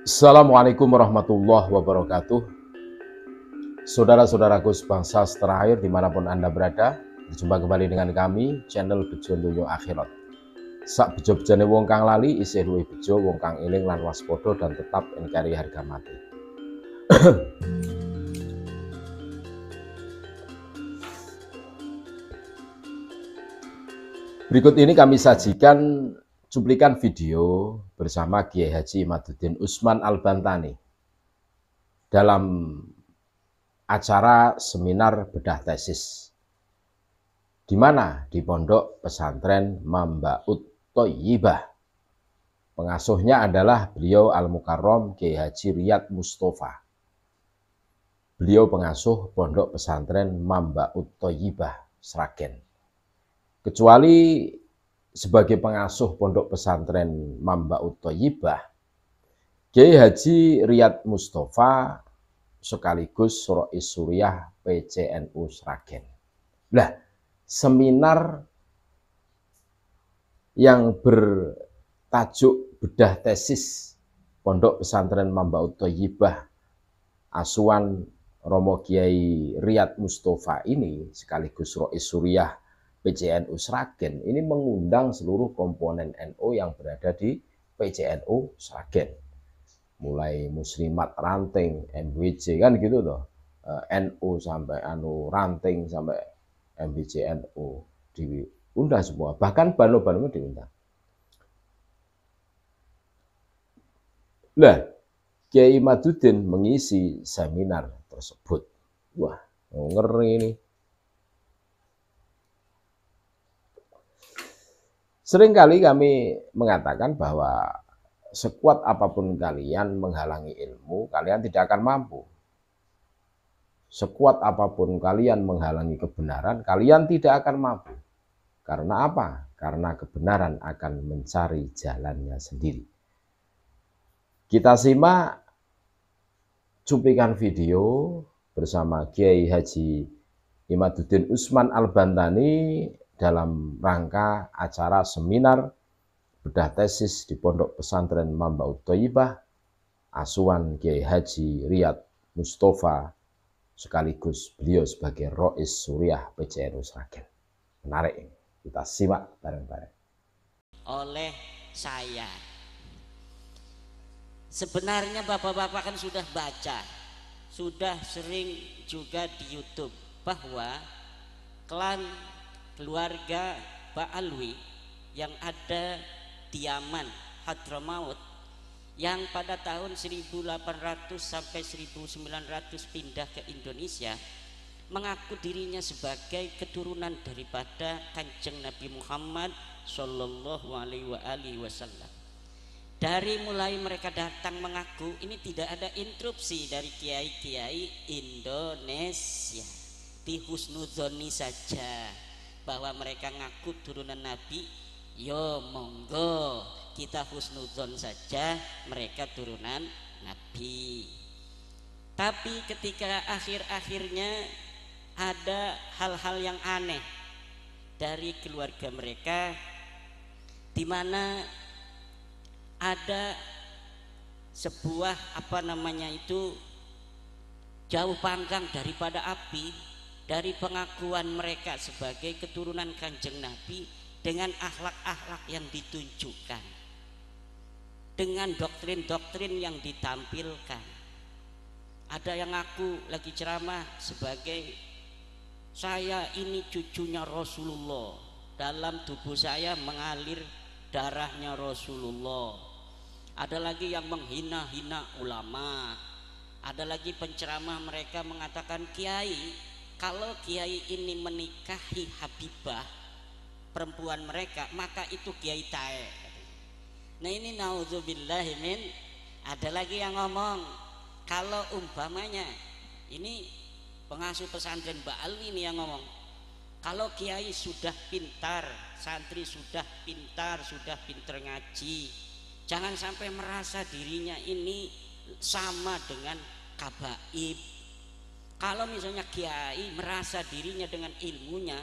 Assalamualaikum warahmatullahi wabarakatuh. Saudara-saudaraku sebangsa setanah air dimanapun Anda berada, berjumpa kembali dengan kami, channel Bejo Donya Akhirat. Sak bejo-bejane wong kang lali, isih luwih bejo wong kang eling lan waspada dan tetap nkari harga mati. Berikut ini kami sajikan cuplikan video bersama Kiai Haji Imaduddin Usman Al-Bantani dalam acara seminar bedah tesis, di mana di Pondok Pesantren Mambaut Thoyibah. Pengasuhnya adalah beliau Al-Mukarrom Kiai Haji Riyad Mustafa. Beliau pengasuh Pondok Pesantren Mambaut Thoyibah, Sragen. Kecuali sebagai pengasuh Pondok Pesantren Mambaut Thoyibah, Kiai Haji Riyad Mustafa sekaligus Rais Suriah PCNU Sragen. Nah, seminar yang bertajuk bedah tesis Pondok Pesantren Mambaut Thoyibah asuhan Romo Kiai Riyad Mustafa ini sekaligus Rais Suriah PCNU Sragen ini mengundang seluruh komponen NU yang berada di PCNU Sragen. Mulai Muslimat Ranting, MWC kan gitu loh. NU sampai Ranting sampai MWC NU diundang semua. Bahkan bano-bano diundang. Nah, Kiai Imaduddin mengisi seminar tersebut. Wah, ngeri ini. Seringkali kami mengatakan bahwa sekuat apapun kalian menghalangi ilmu, kalian tidak akan mampu. Sekuat apapun kalian menghalangi kebenaran, kalian tidak akan mampu. Karena apa? Karena kebenaran akan mencari jalannya sendiri. Kita simak cuplikan video bersama Kiai Haji Imaduddin Usman Al-Bantani dalam rangka acara seminar bedah tesis di Pondok Pesantren Mambaut Thoyibah asuhan Kiai Haji Riyad Mustafa sekaligus beliau sebagai Rais Suriah PCNU Sragen. Menarik ini, kita simak bareng-bareng. Oleh saya, sebenarnya bapak-bapak kan sudah baca, sudah sering juga di YouTube bahwa klan keluarga Ba'alwi yang ada di Yaman, Hadramaut, yang pada tahun 1800 sampai 1900 pindah ke Indonesia, mengaku dirinya sebagai keturunan daripada Kanjeng Nabi Muhammad Shallallahu Alaihi Wasallam. Dari mulai mereka datang mengaku, ini tidak ada interupsi dari kiai-kiai Indonesia, dihusnudzoni saja bahwa mereka ngaku turunan Nabi. Yo monggo kita husnudzon saja mereka turunan Nabi. Tapi ketika akhir-akhirnya ada hal-hal yang aneh dari keluarga mereka, di mana ada sebuah jauh panggang daripada api dari pengakuan mereka sebagai keturunan Kanjeng Nabi dengan akhlak-akhlak yang ditunjukkan, dengan doktrin-doktrin yang ditampilkan. Ada yang ngaku lagi ceramah sebagai saya ini cucunya Rasulullah, dalam tubuh saya mengalir darahnya Rasulullah. Ada lagi yang menghina-hina ulama. Ada lagi penceramah mereka mengatakan, kiai, kalau kiai ini menikahi Habibah perempuan mereka, maka itu kiai tae. Nah ini naudzubillahi min. Ada lagi yang ngomong, kalau umpamanya ini pengasuh pesantren Ba'alwi ini yang ngomong, kalau kiai sudah pintar, santri sudah pintar, sudah pintar ngaji, jangan sampai merasa dirinya ini sama dengan kabaib. Kalau misalnya kiai merasa dirinya dengan ilmunya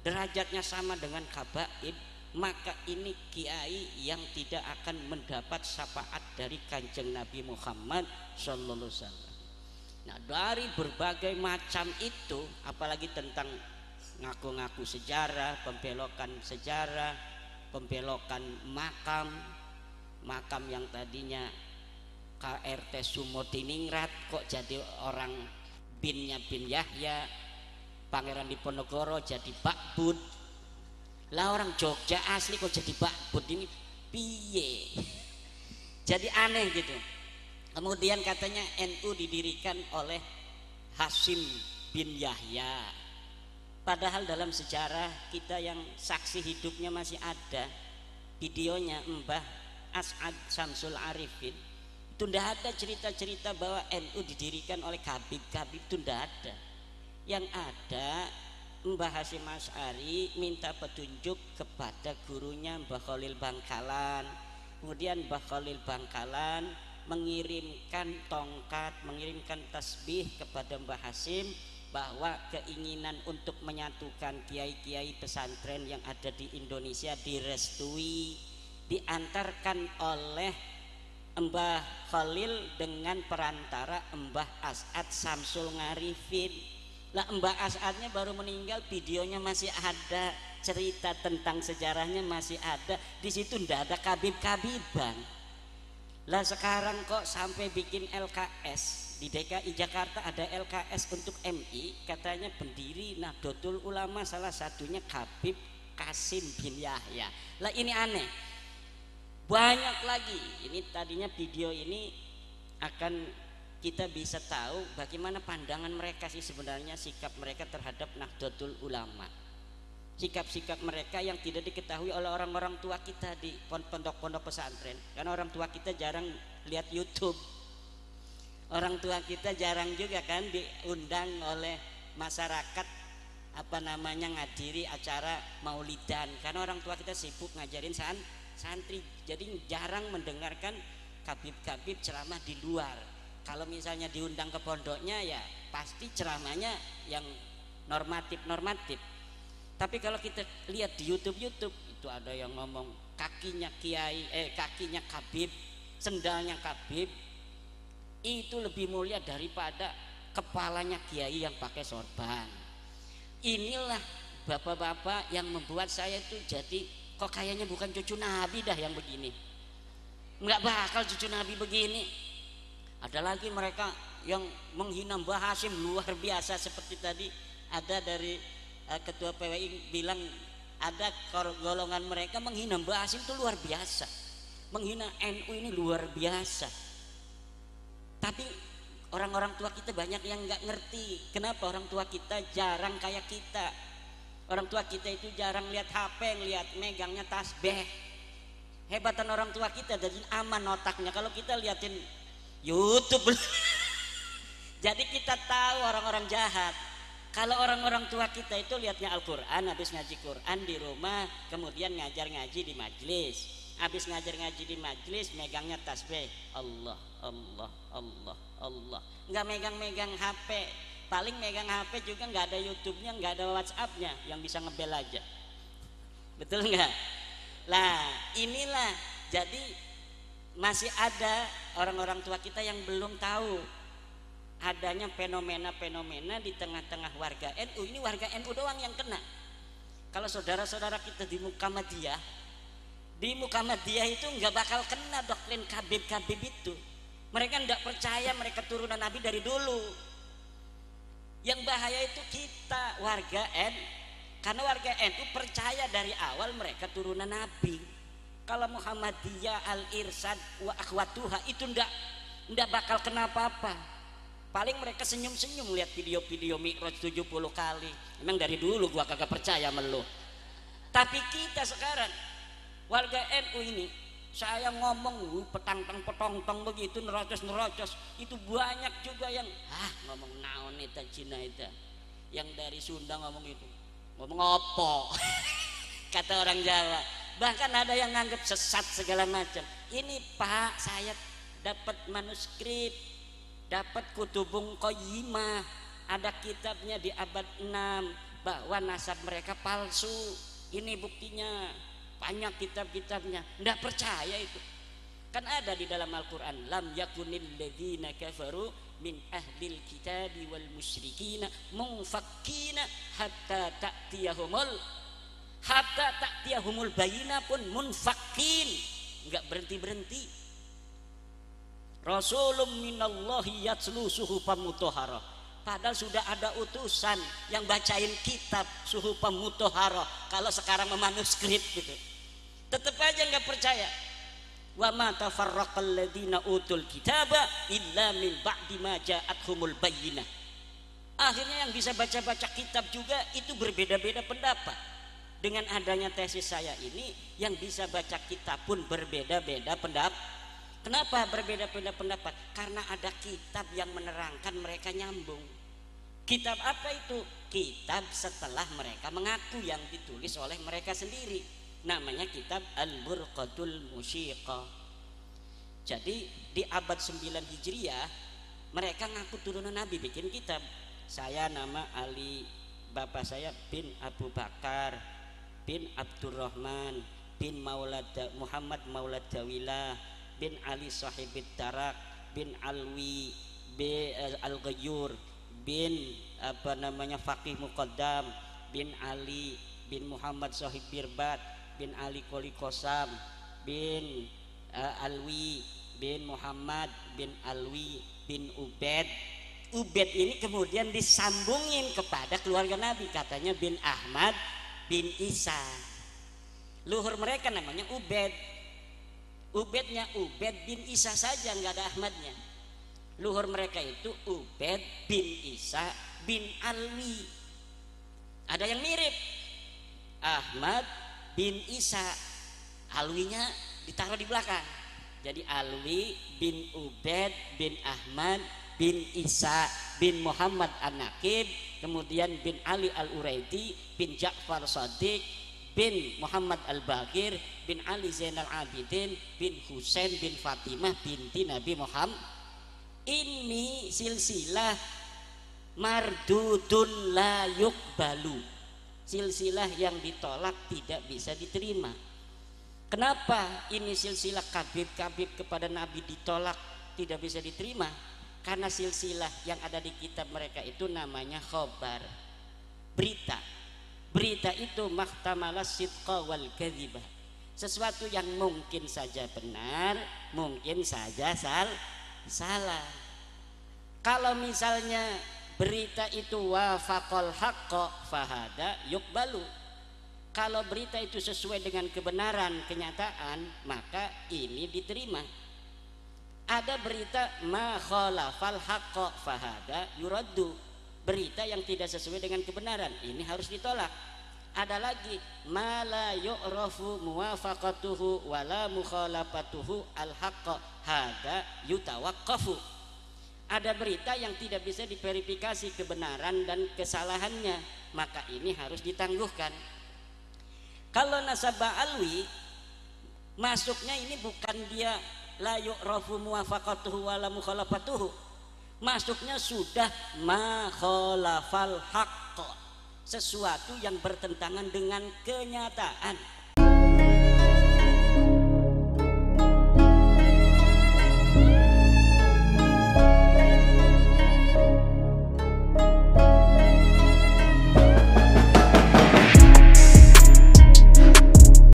derajatnya sama dengan kabaib, maka ini kiai yang tidak akan mendapat syafaat dari Kanjeng Nabi Muhammad sallallahu alaihi wasallam. Nah, dari berbagai macam itu, apalagi tentang ngaku-ngaku sejarah, pembelokan makam yang tadinya KRT Sumotiningrat kok jadi orang binnya bin Yahya, Pangeran Diponegoro jadi Bakbud. Lah orang Jogja asli kok jadi Bakbud, ini piye? Jadi aneh gitu. Kemudian katanya NU didirikan oleh Hasyim bin Yahya. Padahal dalam sejarah kita yang saksi hidupnya masih ada videonya, Mbah As'ad Syamsul Arifin. Itu tidak ada cerita-cerita bahwa NU didirikan oleh Habib-Habib, itu tidak ada. Yang ada Mbah Hasyim Asy'ari minta petunjuk kepada gurunya Mbah Khalil Bangkalan. Kemudian Mbah Khalil Bangkalan mengirimkan tongkat, mengirimkan tasbih kepada Mbah Hasyim bahwa keinginan untuk menyatukan kiai-kiai pesantren yang ada di Indonesia direstui, diantarkan oleh Mbah Khalil dengan perantara Mbah As'ad Syamsul Ngarifin. Lah Mbah As'adnya baru meninggal, videonya masih ada, cerita tentang sejarahnya masih ada. Di situ ndak ada kabib-kabiban. Lah sekarang kok sampai bikin LKS di DKI Jakarta, ada LKS untuk MI, katanya pendiri Nahdlatul Ulama salah satunya Habib Qasim bin Yahya. Lah ini aneh. Banyak lagi. Ini tadinya video ini akan kita bisa tahu bagaimana pandangan mereka sih sebenarnya, sikap mereka terhadap Nahdlatul Ulama, sikap-sikap mereka yang tidak diketahui oleh orang-orang tua kita di pondok-pondok pesantren. Karena orang tua kita jarang lihat YouTube, orang tua kita jarang juga kan diundang oleh masyarakat ngadiri acara maulidan, karena orang tua kita sibuk ngajarin santri, jadi jarang mendengarkan kabib-kabib ceramah di luar. Kalau misalnya diundang ke pondoknya ya pasti ceramahnya yang normatif. Tapi kalau kita lihat di YouTube itu ada yang ngomong kakinya kabib, sendalnya kabib itu lebih mulia daripada kepalanya kiai yang pakai sorban. Inilah bapak-bapak yang membuat saya itu jadi kok kayaknya bukan cucu Nabi dah yang begini. Nggak bakal cucu Nabi begini. Ada lagi mereka yang menghina Mbah Hasyim luar biasa, seperti tadi ada dari ketua PWI bilang ada golongan mereka menghina Mbah Hasyim itu luar biasa, menghina NU ini luar biasa. Tapi orang-orang tua kita banyak yang nggak ngerti. Kenapa orang tua kita jarang kayak kita? Orang tua kita itu jarang lihat HP, lihat megangnya tasbih. Hebatan orang tua kita jadi aman otaknya. Kalau kita liatin YouTube jadi kita tahu orang-orang jahat. Kalau orang-orang tua kita itu lihatnya Al-Quran, habis ngaji Quran di rumah, kemudian ngajar ngaji di majlis, habis ngajar ngaji di majlis megangnya tasbih Allah Allah Allah Allah, nggak megang-megang HP. Paling megang HP juga nggak ada YouTube-nya, nggak ada WhatsApp-nya yang bisa ngebel aja, betul nggak? Lah inilah jadi masih ada orang-orang tua kita yang belum tahu adanya fenomena-fenomena di tengah-tengah warga NU. Ini warga NU doang yang kena. Kalau saudara-saudara kita di Muhammadiyah itu nggak bakal kena doktrin kabib-kabib itu. Mereka nggak percaya mereka turunan Nabi dari dulu. Yang bahaya itu kita warga NU, karena warga NU percaya dari awal mereka turunan Nabi. Kalau Muhammadiyah Al-Irsyad wa akhwatuha itu ndak bakal kena apa-apa. Paling mereka senyum-senyum lihat video-video Mi'raj 70 kali. Emang dari dulu gua kagak percaya sama lu. Tapi kita sekarang warga NU ini, saya ngomong petang-petong begitu nerocos itu banyak juga yang ngomong naon eta Cina eta. Yang dari Sunda ngomong itu. Ngomong opo? Kata orang Jawa. Bahkan ada yang nganggap sesat segala macam. Ini Pak, saya dapat manuskrip, dapat Kutubung Qayyimah, ada kitabnya di abad 6 bahwa nasab mereka palsu. Ini buktinya. banyak kitab-kitabnya, nggak percaya itu. Kan ada di dalam Al-Quran, lam yakunil ladzina kafaru min ahlil kitabi wal musyrikina munfakkina hatta ta'tiyahumul bayina pun munfakkin, nggak berhenti-berhenti. Rasulun minallahi yatslu suhufan mutahharah, padahal sudah ada utusan yang bacain kitab suhufan mutahharah. Kalau sekarang memanuskrip gitu, tetap aja nggak percaya. Wa ma tafarraqal ladzina utul kitaba illa min ba'di ma ja'athumul bayyinah. Akhirnya yang bisa baca-baca kitab juga itu berbeda-beda pendapat. Dengan adanya tesis saya ini, yang bisa baca kitab pun berbeda-beda pendapat. Kenapa berbeda-beda pendapat? Karena ada kitab yang menerangkan mereka nyambung. Kitab apa itu? Kitab setelah mereka mengaku, yang ditulis oleh mereka sendiri. Namanya kitab Al-Burqatul Musyiqah. Jadi di abad 9 Hijriah mereka ngaku turunan Nabi, bikin kitab. Saya nama Ali, bapak saya bin Abu Bakar bin Abdurrahman bin Muhammad Maulad Dawilah bin Ali Sahibid Tarak bin Alwi bin Al-Ghayyur bin Faqih Muqaddam bin Ali bin Muhammad Sahib Birbat bin Ali Qoli Qosam bin Alwi bin Muhammad bin Alwi bin Ubed. Ubed ini kemudian disambungin kepada keluarga Nabi, katanya bin Ahmad bin Isa. Luhur mereka namanya Ubed. Ubednya Ubed bin Isa saja, nggak ada Ahmadnya. Luhur mereka itu Ubed bin Isa bin Alwi. Ada yang mirip, Ahmad bin Isa, Alwinya ditaruh di belakang. Jadi Alwi bin Ubed bin Ahmad bin Isa bin Muhammad An-Naqib, kemudian bin Ali Al-Uraidi bin Ja'far Shadiq bin Muhammad Al-Baqir bin Ali Zainal Abidin bin Husain bin Fatimah binti Nabi Muhammad. Ini silsilah mardudun la yuqbalu, silsilah yang ditolak, tidak bisa diterima. Kenapa ini silsilah kabib-kabib kepada Nabi ditolak, tidak bisa diterima? Karena silsilah yang ada di kitab mereka itu namanya khobar, berita. Berita itu mahtamalas sidqa wal kadhibah, sesuatu yang mungkin saja benar, mungkin saja salah. Kalau misalnya berita itu wafaqal haqqo fahada yuqbalu, kalau berita itu sesuai dengan kebenaran kenyataan, maka ini diterima. Ada berita ma khalafal haqqo fahada yuraddu, berita yang tidak sesuai dengan kebenaran, ini harus ditolak. Ada lagi ma la yu'rafu muwafaqatuhu wala mukhalafatuhu al-haqqa hada yutawaqqafu, ada berita yang tidak bisa diverifikasi kebenaran dan kesalahannya, maka ini harus ditangguhkan. Kalau nasabah alwi masuknya ini bukan dia la yu'rafu muwafaqatuhu wala mukhalafatuhu, masuknya sudah ma khalafal haqq, sesuatu yang bertentangan dengan kenyataan.